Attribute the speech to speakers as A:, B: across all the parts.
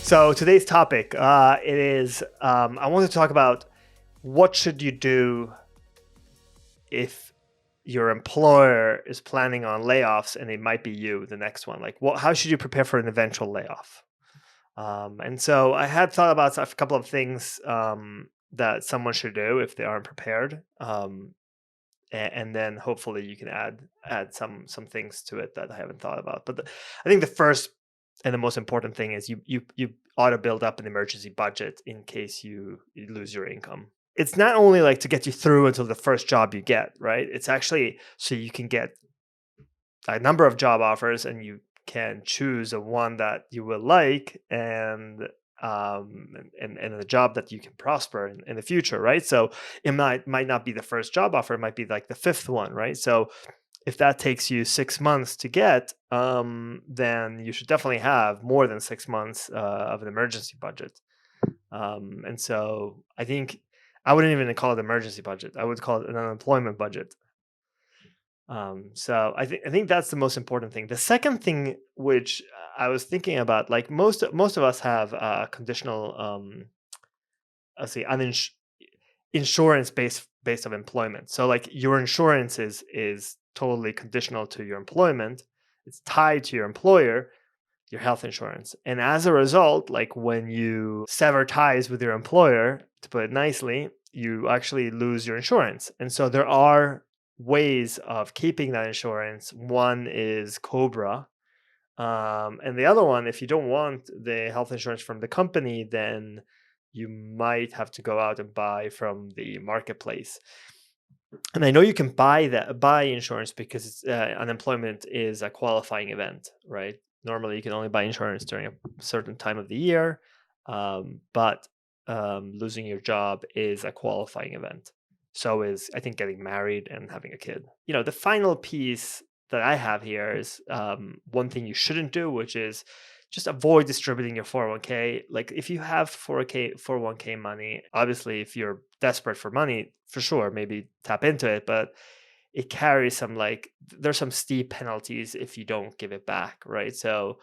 A: So today's topic, it is, I want to talk about what should you do if your employer is planning on layoffs and it might be you, the next one. Like, how should you prepare for an eventual layoff? And so I had thought about a couple of things that someone should do if they aren't prepared. And then hopefully you can add some things to it that I haven't thought about. But I think the first and the most important thing is you ought to build up an emergency budget in case you lose your income. It's not only like to get you through until the first job you get, right? It's actually so you can get a number of job offers and you can choose a one that you will like and a job that you can prosper in the future, right? So it might not be the first job offer, it might be like the fifth one, right? So if that takes you 6 months to get, then you should definitely have more than 6 months of an emergency budget. And so I think I wouldn't even call it emergency budget. I would call it an unemployment budget. So I think that's the most important thing. The second thing, which I was thinking about, like most of us have conditional, let's see, insurance based of employment. So like your insurance is totally conditional to your employment. It's tied to your employer, your health insurance, and as a result, like when you sever ties with your employer, to put it nicely, you actually lose your insurance. And so there are ways of keeping that insurance. One is Cobra. And the other one, if you don't want the health insurance from the company, then you might have to go out and buy from the marketplace. And I know you can buy insurance because unemployment is a qualifying event, right? Normally, you can only buy insurance during a certain time of the year, but losing your job is a qualifying event. So is, I think, getting married and having a kid. The final piece that I have here is one thing you shouldn't do, which is just avoid distributing your 401k. Like if you have 401k money, obviously if you're desperate for money, for sure, maybe tap into it, but it carries some, like, there's some steep penalties if you don't give it back, right? So,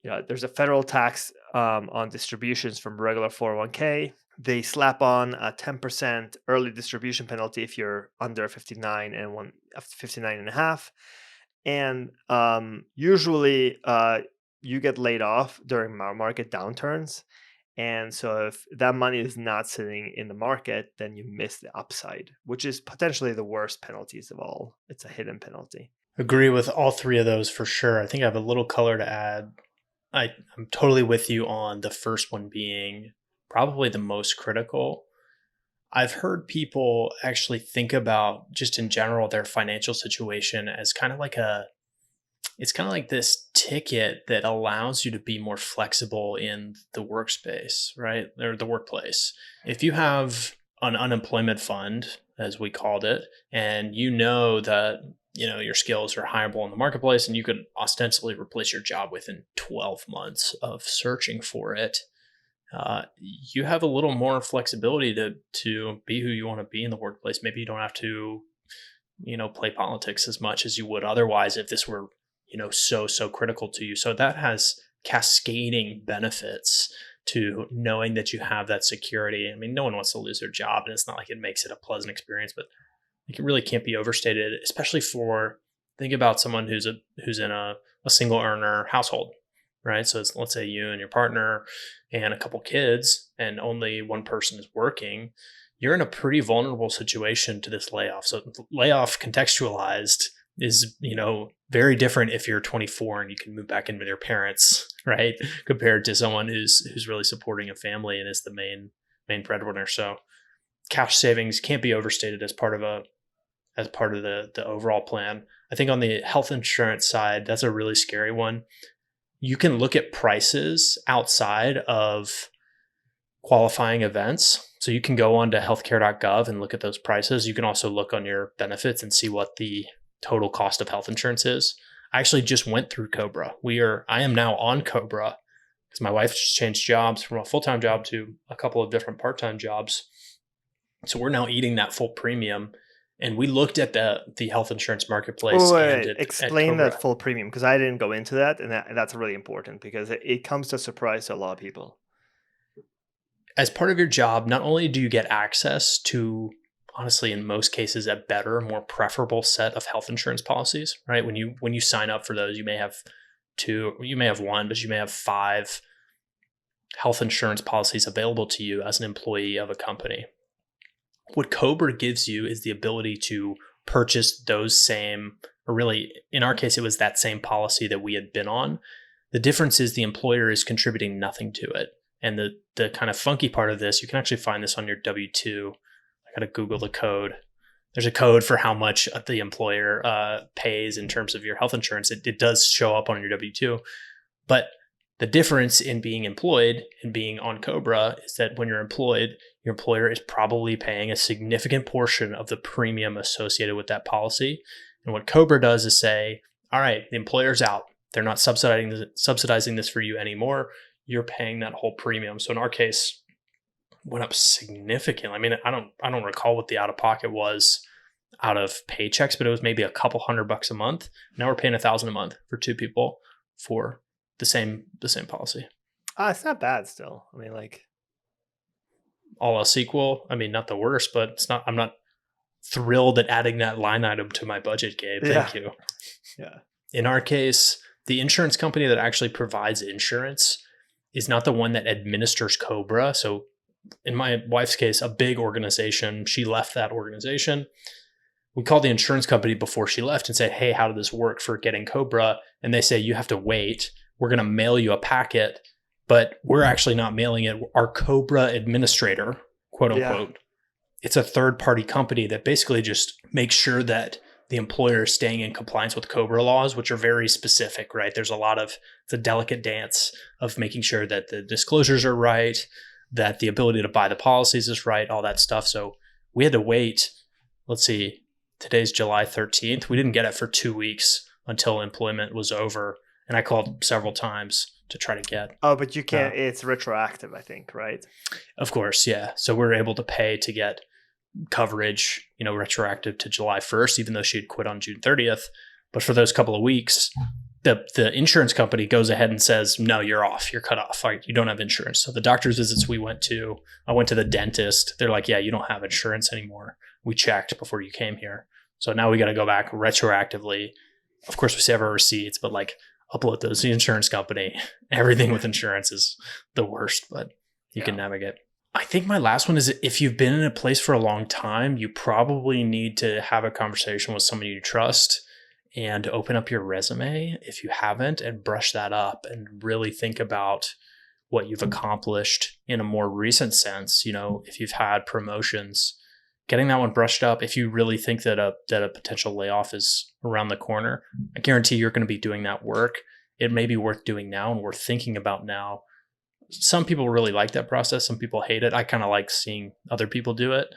A: there's a federal tax on distributions from regular 401k. They slap on a 10% early distribution penalty if you're under 59 and 59 and a half. And usually you get laid off during market downturns. And so if that money is not sitting in the market, then you miss the upside, which is potentially the worst penalties of all. It's a hidden penalty.
B: Agree with all three of those for sure. I think I have a little color to add. I'm totally with you on the first one being probably the most critical. I've heard people actually think about just in general their financial situation as it's kind of like this ticket that allows you to be more flexible in the workspace, right? Or the workplace. If you have an unemployment fund, as we called it, and you know that your skills are hireable in the marketplace and you could ostensibly replace your job within 12 months of searching for it, you have a little more flexibility to be who you want to be in the workplace. Maybe you don't have to play politics as much as you would otherwise if this were so critical to you. So that has cascading benefits to knowing that you have that security. I mean, no one wants to lose their job, and it's not like it makes it a pleasant experience, but it really can't be overstated, especially think about someone who's in a single earner household, right? So let's say you and your partner and a couple kids and only one person is working. You're in a pretty vulnerable situation to this layoff. So layoff contextualized is, very different if you're 24 and you can move back in with your parents, right? Compared to someone who's really supporting a family and is the main breadwinner. So cash savings can't be overstated as part of the overall plan. I think on the health insurance side, that's a really scary one. You can look at prices outside of qualifying events. So you can go on to healthcare.gov and look at those prices. You can also look on your benefits and see what the total cost of health insurance is. I actually just went through Cobra. I am now on Cobra because my wife just changed jobs from a full-time job to a couple of different part-time jobs. So we're now eating that full premium. And we looked at the health insurance marketplace
A: Oh,
B: and at
A: explain that
B: Cobra.
A: full premium because I didn't go into that, and that's really important because it comes to surprise to a lot of people.
B: As part of your job, not only do you get access to, honestly, in most cases, a better, more preferable set of health insurance policies, right? When you sign up for those, you may have two, you may have one, but you may have five health insurance policies available to you as an employee of a company. What Cobra gives you is the ability to purchase those same, or really, in our case, it was that same policy that we had been on. The difference is the employer is contributing nothing to it. And the kind of funky part of this, you can actually find this on your W-2. I got to Google the code. There's a code for how much the employer pays in terms of your health insurance. It does show up on your W-2. But the difference in being employed and being on Cobra is that when you're employed, your employer is probably paying a significant portion of the premium associated with that policy. And what Cobra does is say, all right, the employer's out. They're not subsidizing this for you anymore. You're paying that whole premium. So in our case, went up significantly. I mean, I don't recall what the out of pocket was out of paychecks, but it was maybe a couple $100 a month. Now we're paying $1,000 a month for two people for the same policy.
A: It's not bad still. I mean, like,
B: All else equal, I mean, not the worst, but it's not. I'm not thrilled at adding that line item to my budget, Gabe.
A: yeah,
B: Thank you.
A: yeah,
B: In our case, the insurance company that actually provides insurance is not the one that administers Cobra. So in my wife's case, a big organization, she left that organization. We called the insurance company before she left and said, hey, how did this work for getting Cobra? And they say, you have to wait. We're going to mail you a packet, but we're actually not mailing it. Our Cobra administrator, quote
A: yeah.
B: unquote, it's a third party company that basically just makes sure that the employer is staying in compliance with Cobra laws, which are very specific, right? It's a delicate dance of making sure that the disclosures are right, that the ability to buy the policies is right, all that stuff. So we had to wait. Let's see, today's July 13th. We didn't get it for 2 weeks until employment was over. And I called several times to try to get.
A: Oh, but you can't. It's retroactive, I think, right?
B: Of course, yeah. So we were able to pay to get coverage, retroactive to July 1st, even though she had quit on June 30th. But for those couple of weeks, the insurance company goes ahead and says, no, you're off. You're cut off. Like, you don't have insurance. So the doctor's visits I went to the dentist. They're like, yeah, you don't have insurance anymore. We checked before you came here. So now we got to go back retroactively. Of course, we save our receipts, but like upload those to the insurance company. Everything with insurance is the worst, but you can navigate. I think my last one is if you've been in a place for a long time, you probably need to have a conversation with someone you trust and open up your resume if you haven't and brush that up and really think about what you've accomplished in a more recent sense. If you've had promotions, getting that one brushed up. If you really think that a potential layoff is around the corner, I guarantee you're going to be doing that work. It may be worth doing now and worth thinking about now. Some people really like that process. Some people hate it. I kind of like seeing other people do it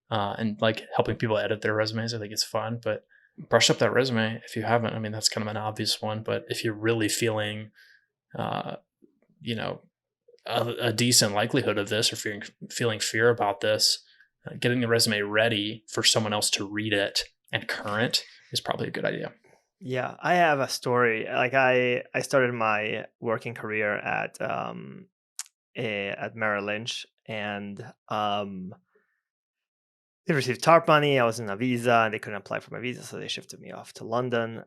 B: and like helping people edit their resumes. I think it's fun, but brush up that resume if you haven't. I mean, that's kind of an obvious one, but if you're really feeling, a decent likelihood of this or feeling fear about this, getting the resume ready for someone else to read it and current is probably a good idea.
A: Yeah, I have a story. Like I started my working career at Merrill Lynch, and they received TARP money. I was in a visa, and they couldn't apply for my visa, so they shifted me off to London.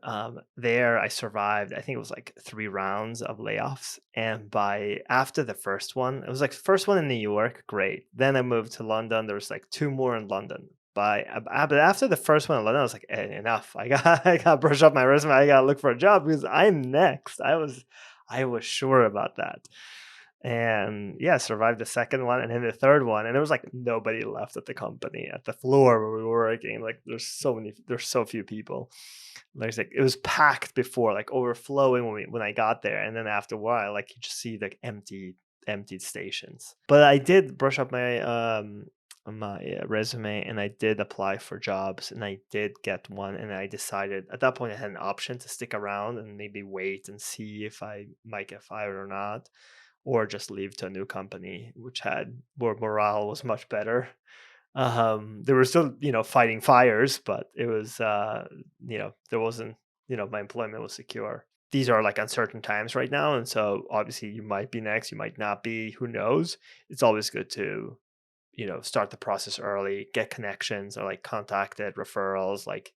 A: There, I survived. I think it was like 3 rounds of layoffs, and by after the first one, it was like first one in New York, great. Then I moved to London. There was like 2 more in London. But after the first one in London, I was like, enough. I got to brush up my resume. I got to look for a job because I'm next. I was sure about that. And yeah, survived the second one and then the third one. And there was like nobody left at the company at the floor where we were working. Like there's so few people. Like it was packed before, like overflowing when I got there. And then after a while, like you just see like emptied stations. But I did brush up my resume, and I did apply for jobs, and I did get one. And I decided at that point I had an option to stick around and maybe wait and see if I might get fired or not, or just leave to a new company which had where morale was much better. They were still, fighting fires, but it was, there wasn't, my employment was secure. These are like uncertain times right now, and so obviously you might be next, you might not be. Who knows? It's always good to, start the process early, get connections or like contacted referrals, like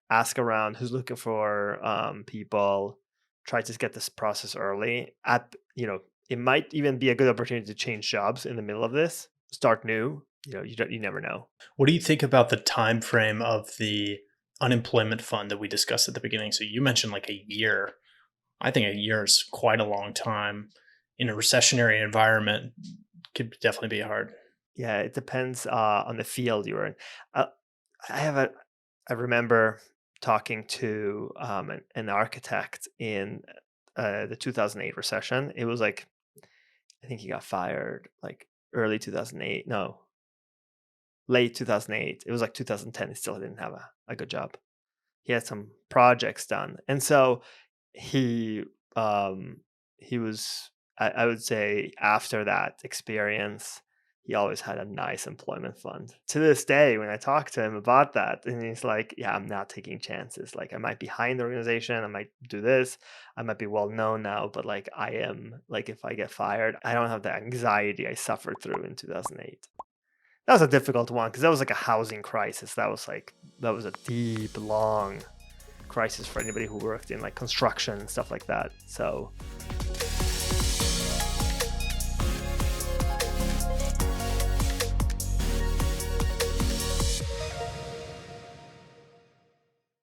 A: ask around who's looking for people. Try to get this process early. It might even be a good opportunity to change jobs in the middle of this. Start new. You never know.
B: What do you think about the time frame of the unemployment fund that we discussed at the beginning? So you mentioned like a year. I think a year is quite a long time in a recessionary environment. Could definitely be hard.
A: Yeah, it depends on the field you're in. Uh, I have a. I remember talking to an architect in the 2008 recession. It was like, I think he got fired like early 2008. No, late 2008. It was like 2010. He still didn't have a good job. He had some projects done, and so he um, he was. I would say after that experience, he always had a nice employment fund. To this day, when I talk to him about that, and he's like, "Yeah, I'm not taking chances. Like, I might be behind the organization. I might do this. I might be well known now, but like, I am like, if I get fired, I don't have the anxiety I suffered through in 2008." That was a difficult one because that was like a housing crisis. That was a deep, long crisis for anybody who worked in like construction and stuff like that. So